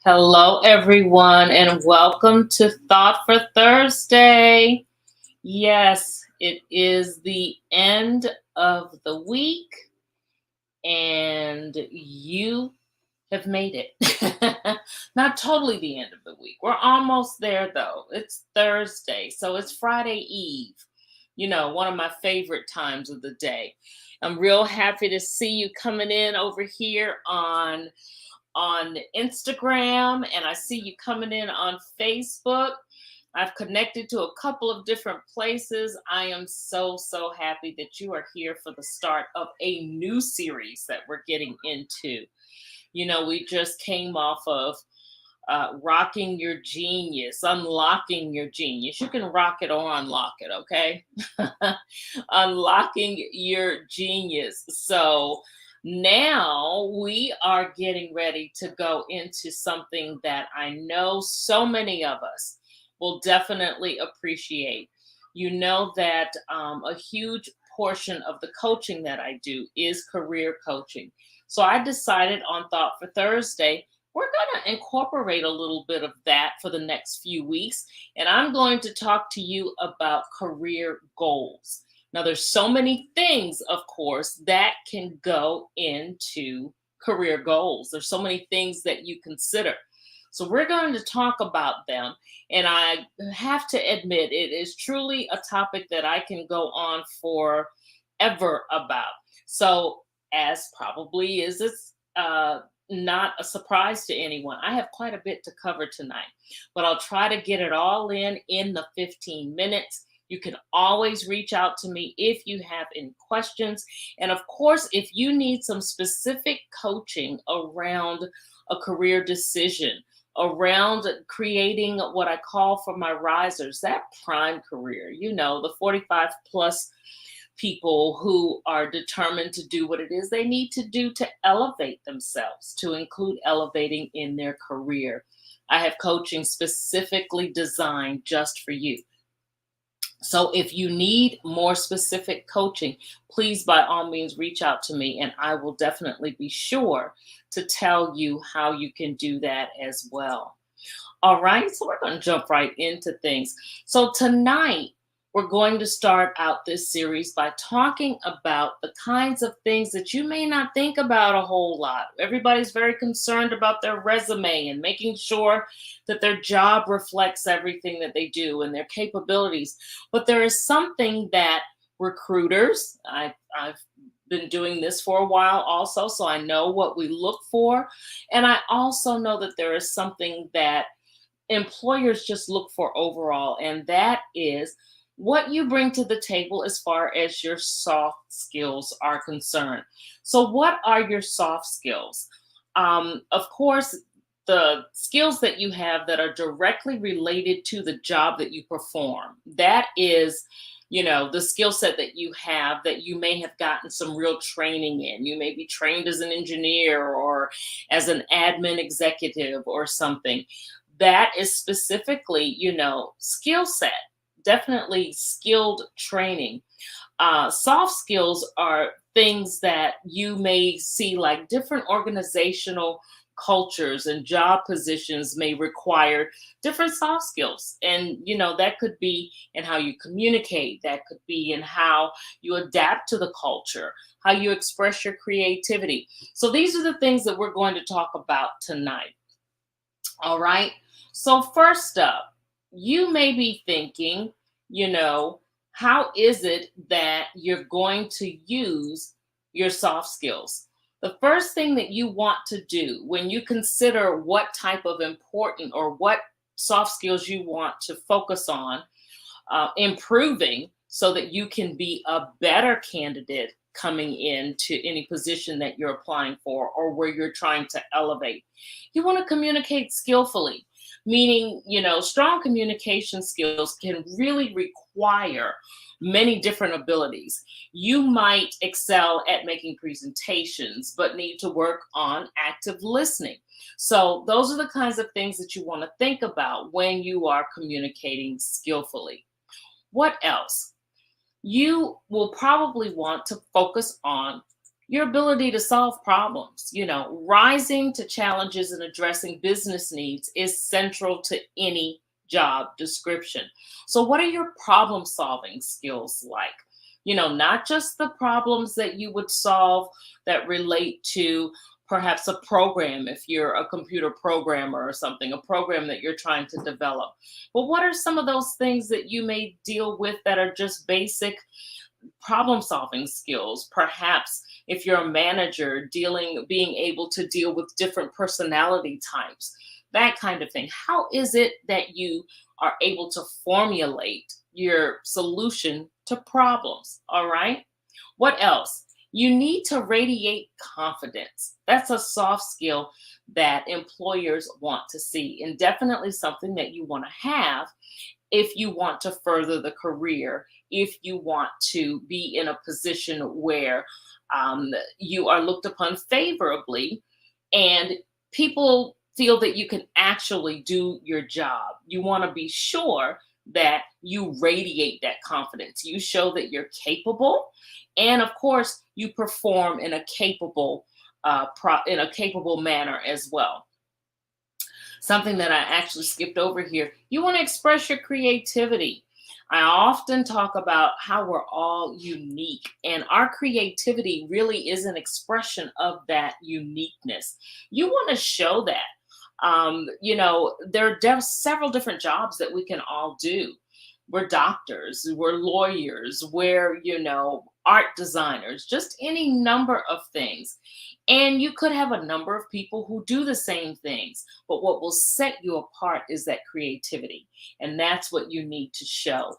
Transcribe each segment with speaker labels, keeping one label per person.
Speaker 1: Hello, everyone, and welcome to Thought for Thursday. Yes, it is the end of the week, and you have made it. Not totally the end of the week. We're almost there, though. It's Thursday, so it's Friday Eve. One of my favorite times of the day. I'm real happy to see you coming in over here on Instagram, and I see you coming in on Facebook. I've connected to a couple of different places. I am so happy that you are here for the start of a new series that we're getting into. We just came off of rocking your genius, unlocking your genius. You can rock it or unlock it, okay? Unlocking your genius. So now we are getting ready to go into something that I know so many of us will definitely appreciate. You know that a huge portion of the coaching that I do is career coaching. So I decided on Thought for Thursday we're going to incorporate a little bit of that for the next few weeks. And I'm going to talk to you about career goals. Now, there's so many things, of course, that can go into career goals. There's so many things that you consider. So we're going to talk about them. And I have to admit, it is truly a topic that I can go on forever about. So as probably is it's not a surprise to anyone. I have quite a bit to cover tonight, but I'll try to get it all in the 15 minutes. You can always reach out to me if you have any questions. And of course, if you need some specific coaching around a career decision, around creating what I call for my risers, that prime career, the 45 plus people who are determined to do what it is they need to do to elevate themselves, to include elevating in their career. I have coaching specifically designed just for you. So if you need more specific coaching, please by all means reach out to me and I will definitely be sure to tell you how you can do that as well. All right, so we're going to jump right into things. So tonight, we're going to start out this series by talking about the kinds of things that you may not think about a whole lot. Everybody's very concerned about their resume and making sure that their job reflects everything that they do and their capabilities. But there is something that recruiters, I've been doing this for a while also, so I know what we look for. And I also know that there is something that employers just look for overall, and that is what you bring to the table as far as your soft skills are concerned. So, what are your soft skills? Of course, the skills that you have that are directly related to the job that you perform. That is, the skill set that you have that you may have gotten some real training in. You may be trained as an engineer or as an admin executive or something. That is specifically, skill set. Definitely skilled training. Soft skills are things that you may see like different organizational cultures and job positions may require different soft skills. And, that could be in how you communicate, that could be in how you adapt to the culture, how you express your creativity. So these are the things that we're going to talk about tonight. All right. So, first up, you may be thinking, how is it that you're going to use your soft skills? The first thing that you want to do when you consider what type of important or what soft skills you want to focus on improving so that you can be a better candidate coming into any position that you're applying for or where you're trying to elevate. You want to communicate skillfully, meaning, strong communication skills can really require many different abilities. You might excel at making presentations, but need to work on active listening. So those are the kinds of things that you want to think about when you are communicating skillfully. What else? You will probably want to focus on Your ability to solve problems, rising to challenges and addressing business needs is central to any job description. So, what are your problem solving skills like? Not just the problems that you would solve that relate to perhaps a program, if you're a computer programmer or something, a program that you're trying to develop. But what are some of those things that you may deal with that are just basic problem solving skills? Perhaps if you're a manager, being able to deal with different personality types, that kind of thing. How is it that you are able to formulate your solution to problems? All right. What else? You need to radiate confidence. That's a soft skill that employers want to see, and definitely something that you want to have if you want to further the career, if you want to be in a position where you are looked upon favorably and people feel that you can actually do your job. You want to be sure that you radiate that confidence. You show that you're capable, and of course, you perform in a capable manner as well. Something that I actually skipped over here. You want to express your creativity. I often talk about how we're all unique, and our creativity really is an expression of that uniqueness. You want to show that. There are several different jobs that we can all do. We're doctors, we're lawyers, we're, art designers, just any number of things. And you could have a number of people who do the same things, but what will set you apart is that creativity. And that's what you need to show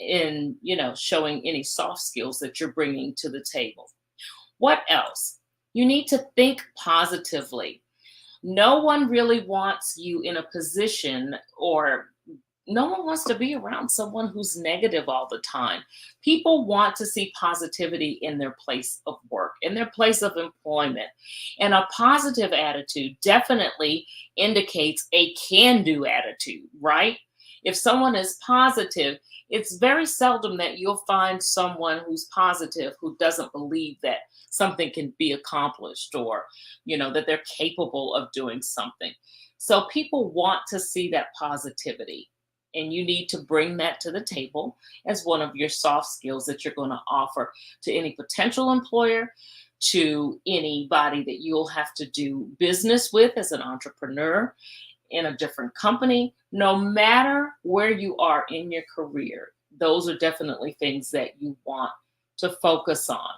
Speaker 1: in, showing any soft skills that you're bringing to the table. What else? You need to think positively. No one really wants you in a position, or no one wants to be around someone who's negative all the time. People want to see positivity in their place of work, in their place of employment. And a positive attitude definitely indicates a can do attitude, right? If someone is positive, it's very seldom that you'll find someone who's positive who doesn't believe that something can be accomplished, or, that they're capable of doing something. So people want to see that positivity. And you need to bring that to the table as one of your soft skills that you're going to offer to any potential employer, to anybody that you'll have to do business with as an entrepreneur in a different company. No matter where you are in your career, those are definitely things that you want to focus on.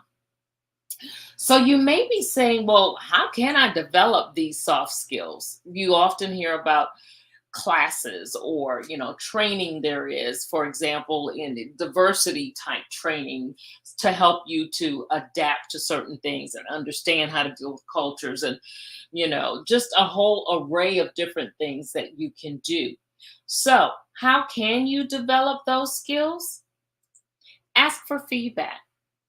Speaker 1: So you may be saying, well, how can I develop these soft skills? You often hear about classes or training there is, for example, in the diversity type training, to help you to adapt to certain things and understand how to deal with cultures, and just a whole array of different things that you can do. So how can you develop those skills? Ask for feedback.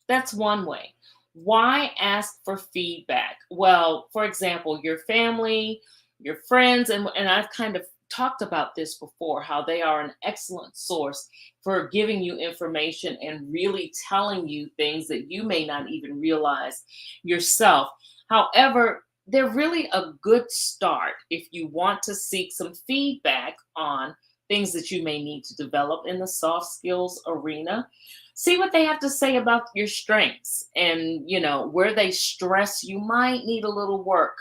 Speaker 1: That's one way. Why ask for feedback? Well, for example, your family, your friends, and I've kind of talked about this before, how they are an excellent source for giving you information and really telling you things that you may not even realize yourself. However, they're really a good start if you want to seek some feedback on things that you may need to develop in the soft skills arena. See what they have to say about your strengths, and where they stress you might need a little work,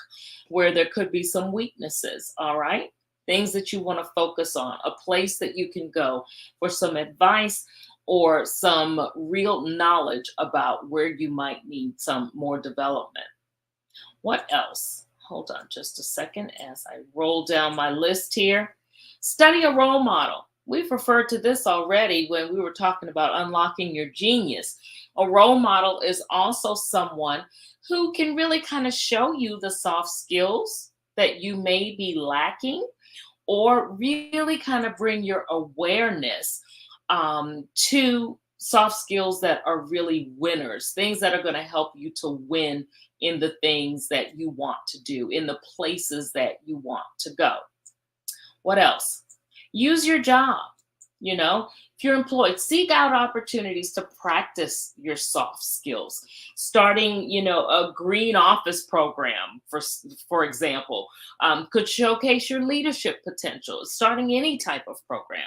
Speaker 1: where there could be some weaknesses. All right, things that you want to focus on, a place that you can go for some advice or some real knowledge about where you might need some more development. What else? Hold on just a second as I roll down my list here. Study a role model. We've referred to this already when we were talking about unlocking your genius. A role model is also someone who can really kind of show you the soft skills that you may be lacking, or really kind of bring your awareness to soft skills that are really winners, things that are going to help you to win in the things that you want to do, in the places that you want to go. What else? Use your job. You know, If you're employed, seek out opportunities to practice your soft skills. Starting, a green office program, for example, could showcase your leadership potential. Starting any type of program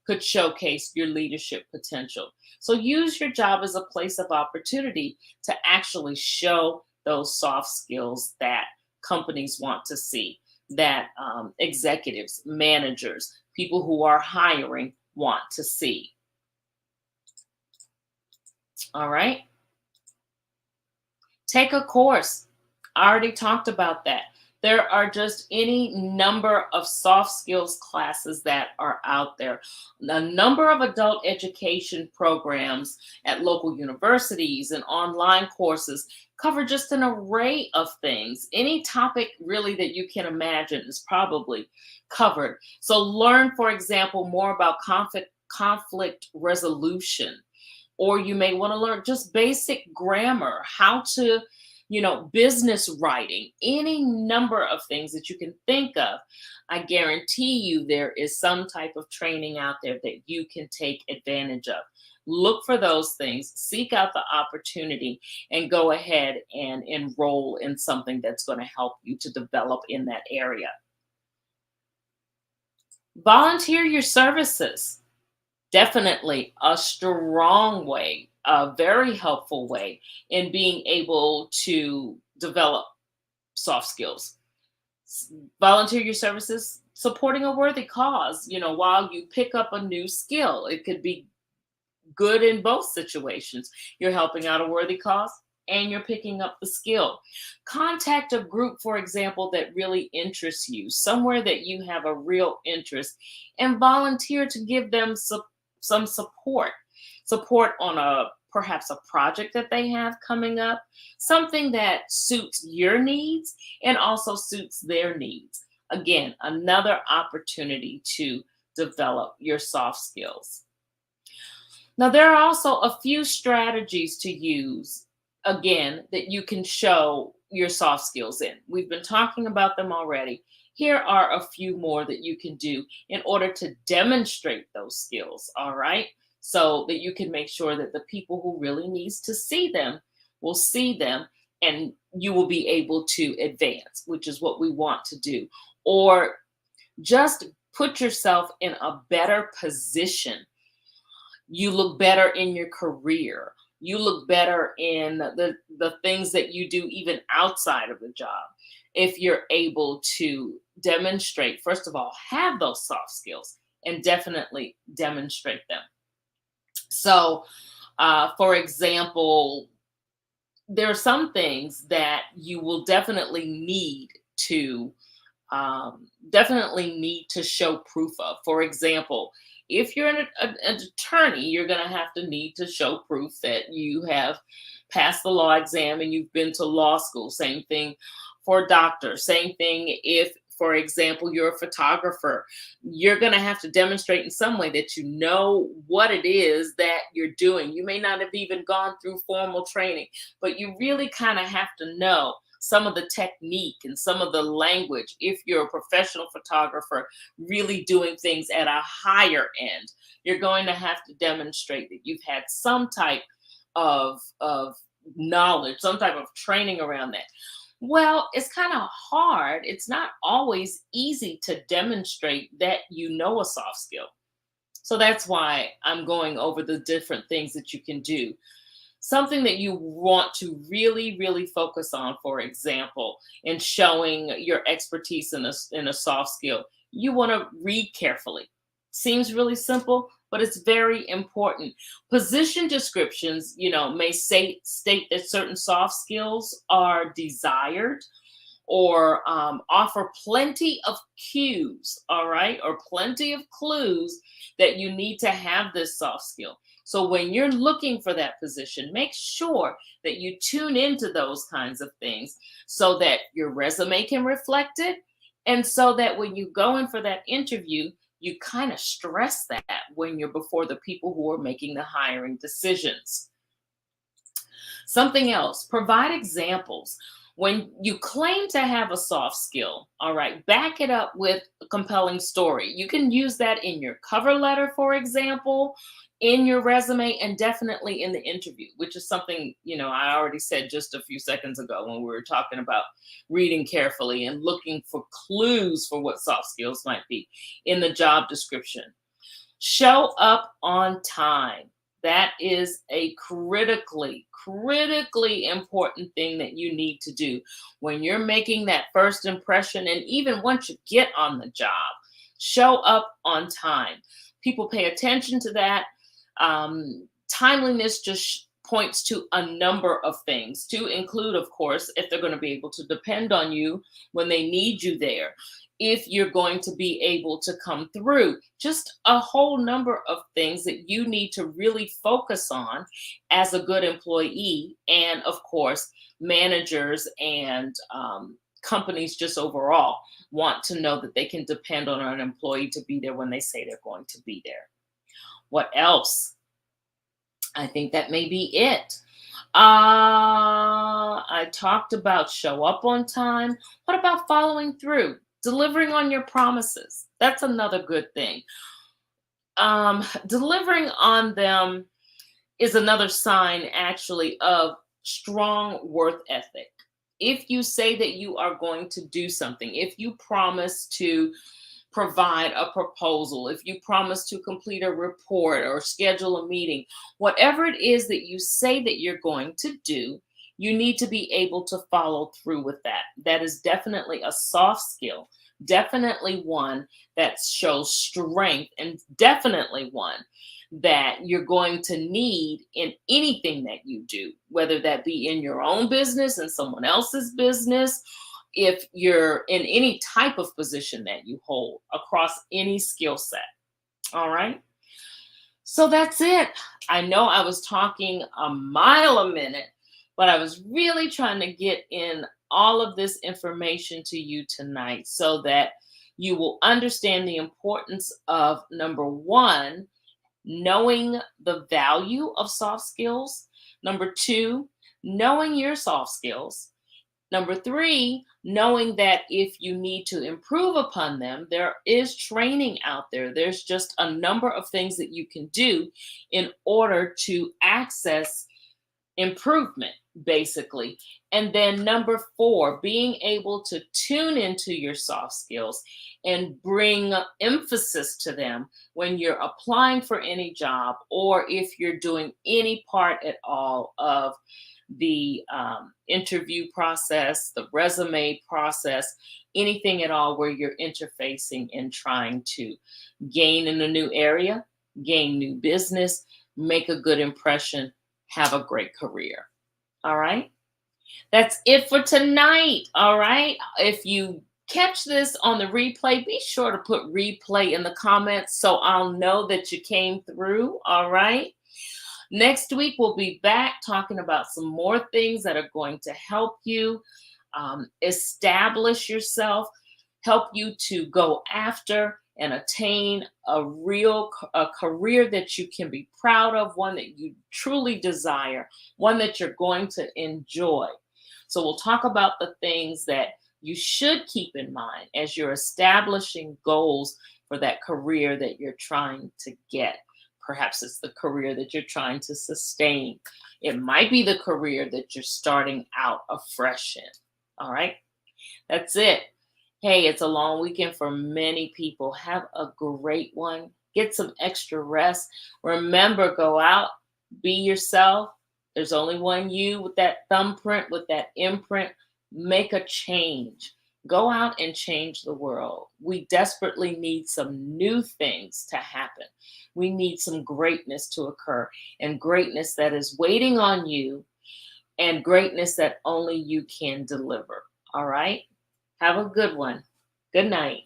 Speaker 1: could showcase your leadership potential. So use your job as a place of opportunity to actually show those soft skills that companies want to see, that executives, managers, people who are hiring want to see. All right. Take a course. I already talked about that. There are just any number of soft skills classes that are out there. A number of adult education programs at local universities and online courses cover just an array of things. Any topic really that you can imagine is probably covered. So learn, for example, more about conflict resolution, or you may want to learn just basic grammar, how to, business writing, any number of things that you can think of. I guarantee you there is some type of training out there that you can take advantage of. Look for those things, seek out the opportunity, and go ahead and enroll in something that's going to help you to develop in that area. Volunteer your services. Definitely a strong way, a very helpful way in being able to develop soft skills. Volunteer your services, supporting a worthy cause, while you pick up a new skill. It could be good in both situations. You're helping out a worthy cause and you're picking up the skill. Contact a group, for example, that really interests you, somewhere that you have a real interest, and volunteer to give them some support on perhaps a project that they have coming up, something that suits your needs and also suits their needs. Again, another opportunity to develop your soft skills. Now, there are also a few strategies to use, again, that you can show your soft skills in. We've been talking about them already. Here are a few more that you can do in order to demonstrate those skills, all right? So that you can make sure that the people who really needs to see them will see them, and you will be able to advance, which is what we want to do. Or just put yourself in a better position. You look better in your career. You look better in the things that you do even outside of the job. If you're able to demonstrate, first of all, have those soft skills and definitely demonstrate them. So, for example, there are some things that you will definitely need to show proof of. For example, if you're an attorney, you're going to have to need to show proof that you have passed the law exam and you've been to law school. Same thing for doctors. Same thing if, for example, you're a photographer. You're going to have to demonstrate in some way that you know what it is that you're doing. You may not have even gone through formal training, but you really kind of have to know some of the technique and some of the language. If you're a professional photographer really doing things at a higher end, you're going to have to demonstrate that you've had some type of knowledge, some type of training around that. Well, it's kind of hard. It's not always easy to demonstrate that you know a soft skill. So that's why I'm going over the different things that you can do. Something that you want to really, really focus on, for example, in showing your expertise in a soft skill, you want to read carefully. Seems really simple, but it's very important. Position descriptions, may state that certain soft skills are desired, or offer plenty of cues, all right, or plenty of clues that you need to have this soft skill. So when you're looking for that position, make sure that you tune into those kinds of things so that your resume can reflect it, and so that when you go in for that interview, you kind of stress that when you're before the people who are making the hiring decisions. Something else, provide examples. When you claim to have a soft skill, all right, back it up with a compelling story. You can use that in your cover letter, for example, in your resume, and definitely in the interview, which is something, I already said just a few seconds ago when we were talking about reading carefully and looking for clues for what soft skills might be in the job description. Show up on time. That is a critically important thing that you need to do when you're making that first impression. And even once you get on the job, show up on time. People pay attention to that. Timeliness just points to a number of things, to include, of course, if they're going to be able to depend on you when they need you there, if you're going to be able to come through, just a whole number of things that you need to really focus on as a good employee. And of course, managers and companies just overall want to know that they can depend on an employee to be there when they say they're going to be there. What else? I think that may be it. I talked about show up on time. What about following through? Delivering on your promises. That's another good thing. Delivering on them is another sign, actually, of strong worth ethic. If you say that you are going to do something, if you promise to provide a proposal, if you promise to complete a report or schedule a meeting, whatever it is that you say that you're going to do, you need to be able to follow through with that. That is definitely a soft skill, definitely one that shows strength, and definitely one that you're going to need in anything that you do, whether that be in your own business and someone else's business, if you're in any type of position that you hold across any skill set. All right. So that's it. I know I was talking a mile a minute, but I was really trying to get in all of this information to you tonight so that you will understand the importance of, number one, knowing the value of soft skills. Number two, knowing your soft skills. Number three, knowing that if you need to improve upon them, there is training out there. There's just a number of things that you can do in order to access improvement, basically. And then number four, being able to tune into your soft skills and bring emphasis to them when you're applying for any job, or if you're doing any part at all of the interview process, the resume process, anything at all where you're interfacing and trying to gain in a new area, gain new business, make a good impression, have a great career. All right. That's it for tonight. All right. If you catch this on the replay, be sure to put replay in the comments so I'll know that you came through. All right. Next week, we'll be back talking about some more things that are going to help you establish yourself, help you to go after and attain a career that you can be proud of, one that you truly desire, one that you're going to enjoy. So we'll talk about the things that you should keep in mind as you're establishing goals for that career that you're trying to get. Perhaps it's the career that you're trying to sustain. It might be the career that you're starting out afresh in. All right. That's it. Hey, it's a long weekend for many people. Have a great one. Get some extra rest. Remember, go out, be yourself. There's only one you with that thumbprint, with that imprint. Make a change. Go out and change the world. We desperately need some new things to happen. We need some greatness to occur, and greatness that is waiting on you, and greatness that only you can deliver. All right? Have a good one. Good night.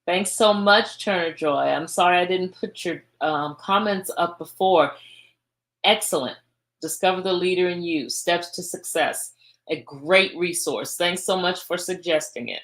Speaker 1: Thanks so much, Turner Joy. I'm sorry I didn't put your comments up before. Excellent. Discover the leader in you, Steps to Success. A great resource. Thanks so much for suggesting it.